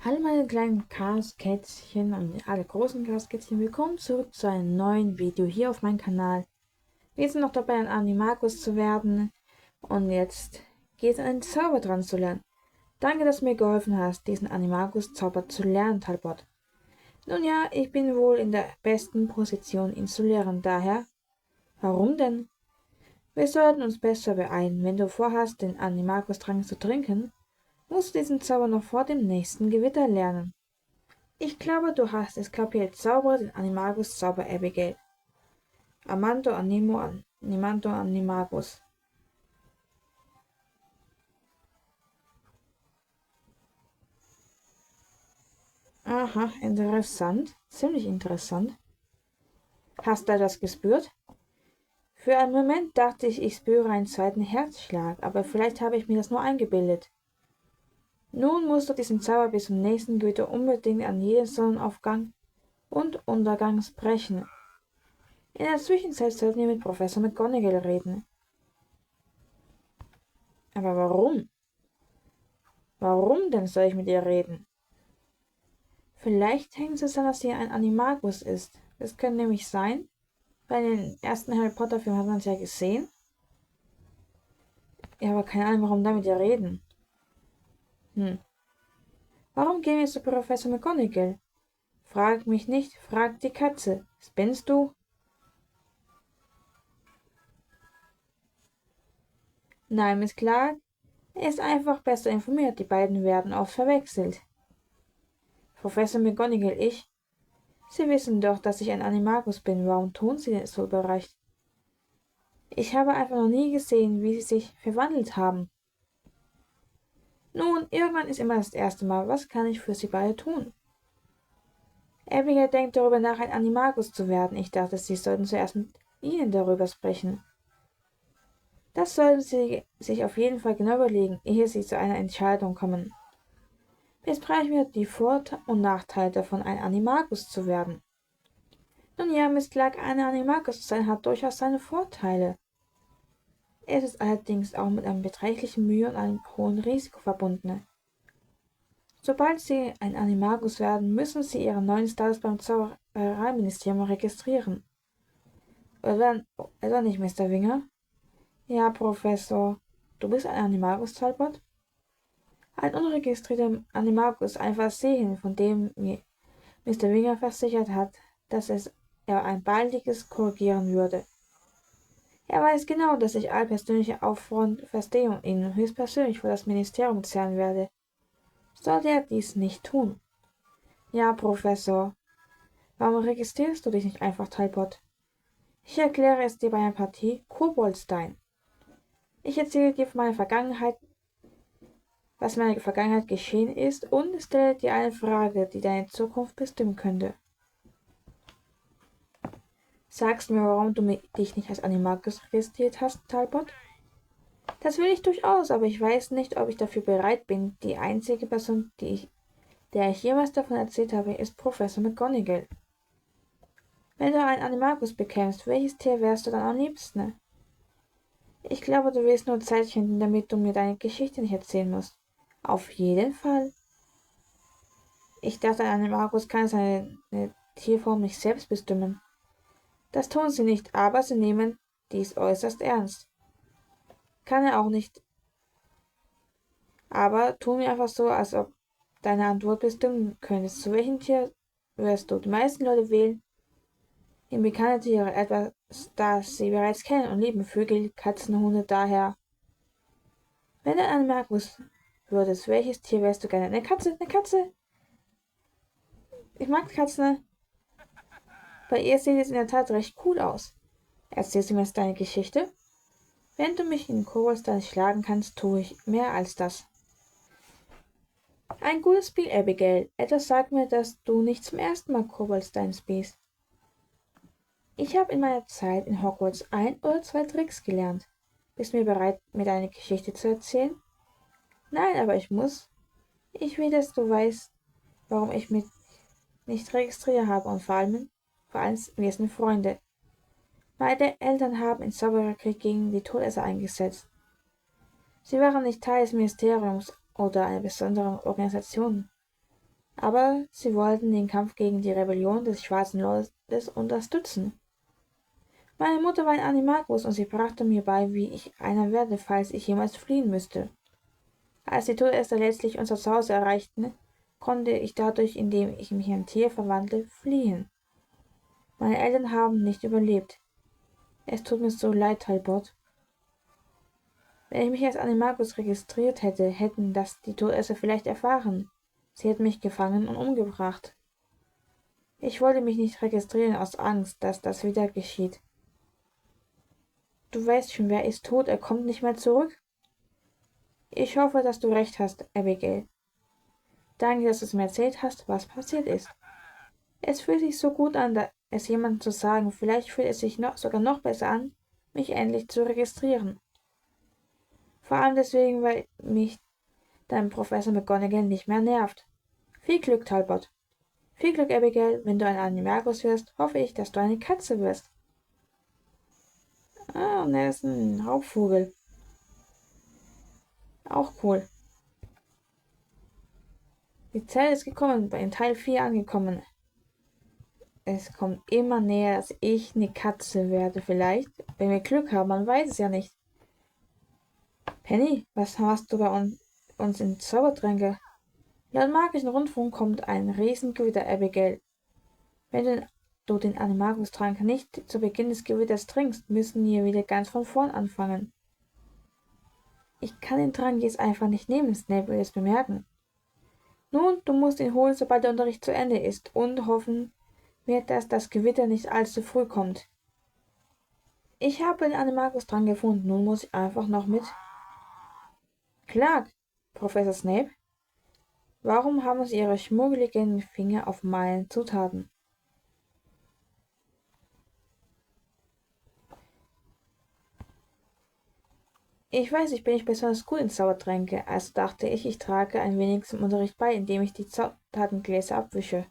Alle meine kleinen Chaoskätzchen und alle großen Chaoskätzchen, willkommen zurück zu einem neuen Video hier auf meinem Kanal. Wir sind noch dabei, ein Animagus zu werden und jetzt geht es an den Zauber dran zu lernen. Danke, dass du mir geholfen hast, diesen Animagus-Zauber zu lernen, Talbot. Nun ja, ich bin wohl in der besten Position, ihn zu lehren, daher. Warum denn? Wir sollten uns besser beeilen. Wenn du vorhast, den Animagus-Trank zu trinken, musst du diesen Zauber noch vor dem nächsten Gewitter lernen. Ich glaube, du hast es kapiert. Zaubere den Animagus-Zauber Abigail. Amando Animo Animando Animagus. Aha, interessant. Ziemlich interessant. Hast du etwas gespürt? Für einen Moment dachte ich, ich spüre einen zweiten Herzschlag, aber vielleicht habe ich mir das nur eingebildet. Nun musst du diesen Zauber bis zum nächsten Gewitter unbedingt an jeden Sonnenaufgang und Untergang brechen. In der Zwischenzeit sollten wir mit Professor McGonagall reden. Aber warum? Warum denn soll ich mit ihr reden? Vielleicht hängt es daran, dass sie ein Animagus ist. Das könnte nämlich sein. Bei den ersten Harry Potter Filmen hat man es ja gesehen. Ja, aber keine Ahnung, warum damit ja reden. Warum gehen wir zu Professor McGonagall? Frag mich nicht, frag die Katze. Spinnst du? Nein, Miss Clark. Er ist einfach besser informiert. Die beiden werden oft verwechselt. Professor McGonagall, ich. Sie wissen doch, dass ich ein Animagus bin. Warum tun Sie so überrascht? Ich habe einfach noch nie gesehen, wie Sie sich verwandelt haben. Nun, irgendwann ist immer das erste Mal. Was kann ich für Sie beide tun? Abigail denkt darüber nach, ein Animagus zu werden. Ich dachte, Sie sollten zuerst mit Ihnen darüber sprechen. Das sollten Sie sich auf jeden Fall genau überlegen, ehe Sie zu einer Entscheidung kommen. Besprechen wir die Vor- und Nachteile davon, ein Animagus zu werden. Nun ja, Miss Clark, ein Animagus zu sein hat durchaus seine Vorteile. Es ist allerdings auch mit einer beträchtlichen Mühe und einem hohen Risiko verbunden. Sobald Sie ein Animagus werden, müssen Sie Ihren neuen Status beim Zaubereiministerium registrieren. Oder nicht, Mr. Winger? Ja, Professor. Du bist ein Animagus, Talbot? Ein unregistrierter Animagus ist ein Versehen, von dem mir Mr. Winger versichert hat, dass er ein baldiges korrigieren würde. Er weiß genau, dass ich all persönliche Verstehung Ihnen höchstpersönlich vor das Ministerium zerren werde. Sollte er dies nicht tun? Ja, Professor. Warum registrierst du dich nicht einfach, Talbot? Ich erkläre es dir bei einer Partie Koboldstein. Ich erzähle dir von meiner Vergangenheit, was in meiner Vergangenheit geschehen ist und stelle dir eine Frage, die deine Zukunft bestimmen könnte. Sagst du mir, warum du dich nicht als Animagus registriert hast, Talbot? Das will ich durchaus, aber ich weiß nicht, ob ich dafür bereit bin. Die einzige Person, der ich jemals davon erzählt habe, ist Professor McGonagall. Wenn du einen Animagus bekämst, welches Tier wärst du dann am liebsten? Ich glaube, du willst nur Zeit finden, damit du mir deine Geschichte nicht erzählen musst. Auf jeden Fall. Ich dachte, ein Animagus kann seine Tierform nicht selbst bestimmen. Das tun sie nicht, aber sie nehmen dies äußerst ernst. Kann er auch nicht. Aber tun wir einfach so, als ob deine Antwort bestimmen könntest. Zu welchem Tier wirst du? Die meisten Leute wählen in bekannte Tiere, etwas, das sie bereits kennen und lieben. Vögel, Katzen, Hunde, daher. Wenn du ein Animagus würdest, welches Tier wärst du gerne? Eine Katze, eine Katze. Ich mag Katzen. Bei ihr sieht es in der Tat recht cool aus. Erzählst du mir jetzt deine Geschichte? Wenn du mich in Koboldsstein schlagen kannst, tue ich mehr als das. Ein gutes Spiel, Abigail. Etwas sagt mir, dass du nicht zum ersten Mal Koboldstein spielst. Ich habe in meiner Zeit in Hogwarts ein oder zwei Tricks gelernt. Bist du mir bereit, mir deine Geschichte zu erzählen? Nein, aber ich muss. Ich will, dass du weißt, warum ich mich nicht registriert habe und vor allem, wir sind Freunde. Meine Eltern haben im Zaubererkrieg gegen die Todesser eingesetzt. Sie waren nicht Teil des Ministeriums oder einer besonderen Organisation. Aber sie wollten den Kampf gegen die Rebellion des Schwarzen Lordes unterstützen. Meine Mutter war ein Animagus und sie brachte mir bei, wie ich einer werde, falls ich jemals fliehen müsste. Als die Todesser letztlich unser Zuhause erreichten, konnte ich dadurch, indem ich mich in ein Tier verwandle, fliehen. Meine Eltern haben nicht überlebt. Es tut mir so leid, Talbot. Wenn ich mich als Animagus registriert hätte, hätten das die Todesser vielleicht erfahren. Sie hätten mich gefangen und umgebracht. Ich wollte mich nicht registrieren aus Angst, dass das wieder geschieht. Du weißt schon, wer ist tot, er kommt nicht mehr zurück. Ich hoffe, dass du recht hast, Abigail. Danke, dass du es mir erzählt hast, was passiert ist. Es fühlt sich so gut an, es jemandem zu sagen. Vielleicht fühlt es sich sogar noch besser an, mich endlich zu registrieren. Vor allem deswegen, weil mich dein Professor McGonagall nicht mehr nervt. Viel Glück, Talbot. Viel Glück, Abigail. Wenn du ein Animagus wirst, hoffe ich, dass du eine Katze wirst. Ah, und er ist ein Raubvogel. Auch cool. Die Zeit ist gekommen, in Teil 4 angekommen. Es kommt immer näher, dass ich eine Katze werde, vielleicht. Wenn wir Glück haben, man weiß es ja nicht. Penny, was hast du bei uns in Zaubertränke? Laut magischen Rundfunk kommt ein Riesengewitter, Abigail. Wenn du den Animagus-Trank nicht zu Beginn des Gewitters trinkst, müssen wir wieder ganz von vorn anfangen. Ich kann den Trank jetzt einfach nicht nehmen, Snape will es bemerken. Nun, du musst ihn holen, sobald der Unterricht zu Ende ist, und hoffen wir, dass das Gewitter nicht allzu früh kommt. Ich habe den Animagus-Trank gefunden, nun muss ich einfach noch mit. Clark, Professor Snape, warum haben Sie Ihre schmuggeligen Finger auf meinen Zutaten? Ich weiß, ich bin nicht besonders gut in Zaubertränke, also dachte ich, ich trage ein wenig zum Unterricht bei, indem ich die Zutatengläser abwische.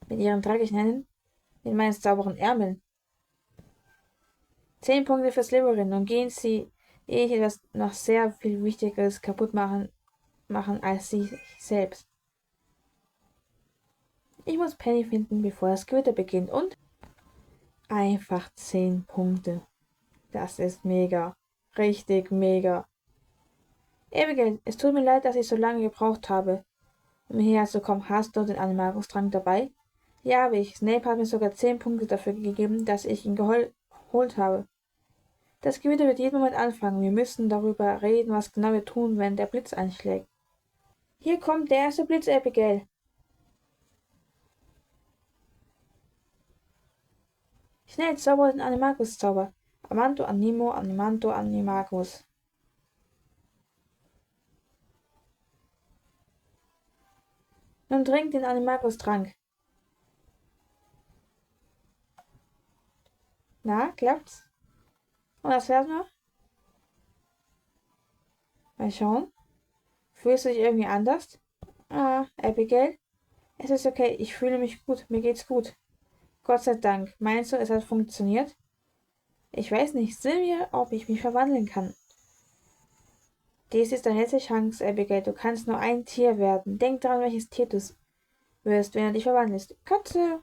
Mit Ihren trage ich nennen? Mit meinen sauberen Ärmeln. 10 Punkte für Slytherin. Nun gehen Sie, ehe ich etwas noch sehr viel Wichtigeres kaputt machen als Sie selbst. Ich muss Penny finden, bevor das Gewitter beginnt und einfach 10 Punkte. Das ist mega. Richtig mega. Abigail, es tut mir leid, dass ich so lange gebraucht habe, um hierher zu kommen. Hast du den Animagustrank dabei? Ja, habe ich. Snape hat mir sogar 10 Punkte dafür gegeben, dass ich ihn geholt habe. Das Gewitter wird jeden Moment anfangen. Wir müssen darüber reden, was genau wir tun, wenn der Blitz einschlägt. Hier kommt der erste Blitz, Abigail. Schnell, zauber den Animagus-Zauber. Amanto Animo, Animanto Animagus. Nun trink den Animagus-Trank. Na, klappt's? Und das wär's noch? Mal schauen. Fühlst du dich irgendwie anders? Ah, Abigail? Es ist okay, ich fühle mich gut, mir geht's gut. Gott sei Dank. Meinst du, es hat funktioniert? Ich weiß nicht, sehen wir, ob ich mich verwandeln kann. Dies ist deine letzte Chance, Abigail. Du kannst nur ein Tier werden. Denk daran, welches Tier du wirst, wenn du dich verwandelst. Katze.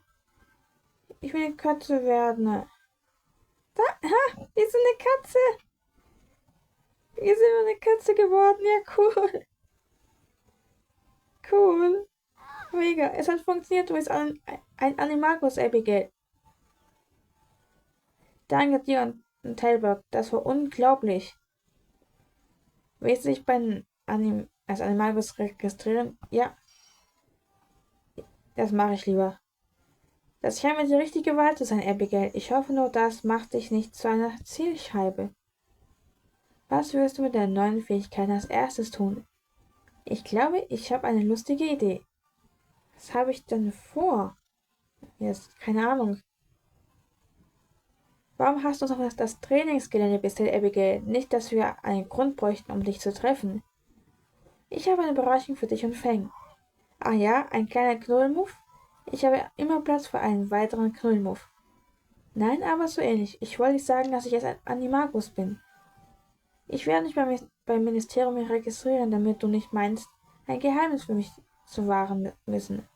Ich will eine Katze werden. Da, ha, wir sind eine Katze. Wir sind eine Katze geworden. Ja, cool. Cool. Mega. Es hat funktioniert. Du bist ein Animagus, Abigail. Danke dir und Talbot. Das war unglaublich. Willst du dich als Animagus registrieren? Ja, das mache ich lieber. Das scheint mir die richtige Wahl zu sein, Abigail. Ich hoffe nur, das macht dich nicht zu einer Zielscheibe. Was wirst du mit deinen neuen Fähigkeiten als erstes tun? Ich glaube, ich habe eine lustige Idee. Was habe ich denn vor? Jetzt, keine Ahnung. Warum hast du noch das Trainingsgelände bestellt, Abigail? Nicht, dass wir einen Grund bräuchten, um dich zu treffen. Ich habe eine Überraschung für dich und Fang. Ah ja, ein kleiner Knuddelmuff? Ich habe immer Platz für einen weiteren Knuddelmuff. Nein, aber so ähnlich. Ich wollte nicht sagen, dass ich jetzt ein Animagus bin. Ich werde mich beim Ministerium registrieren, damit du nicht meinst, ein Geheimnis für mich zu wahren wissen.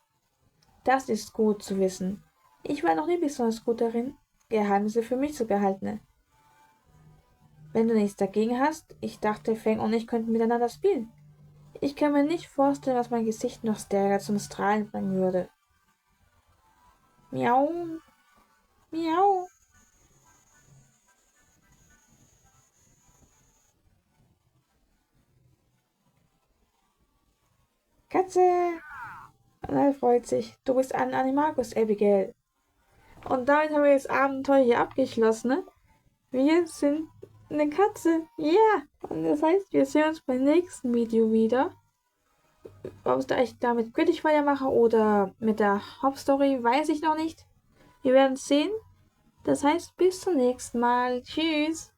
Das ist gut zu wissen. Ich war noch nie besonders gut darin, Geheimnisse für mich zu behalten. Wenn du nichts dagegen hast, ich dachte, Feng und ich könnten miteinander spielen. Ich kann mir nicht vorstellen, was mein Gesicht noch stärker zum Strahlen bringen würde. Miau, miau. Katze! Und er freut sich. Du bist ein Animagus, Abigail. Und damit haben wir das Abenteuer hier abgeschlossen, ne? Wir sind eine Katze. Ja! Yeah. Und das heißt, wir sehen uns beim nächsten Video wieder. Ob ich damit kritisch weitermache oder mit der Hauptstory, weiß ich noch nicht. Wir werden sehen. Das heißt, bis zum nächsten Mal. Tschüss.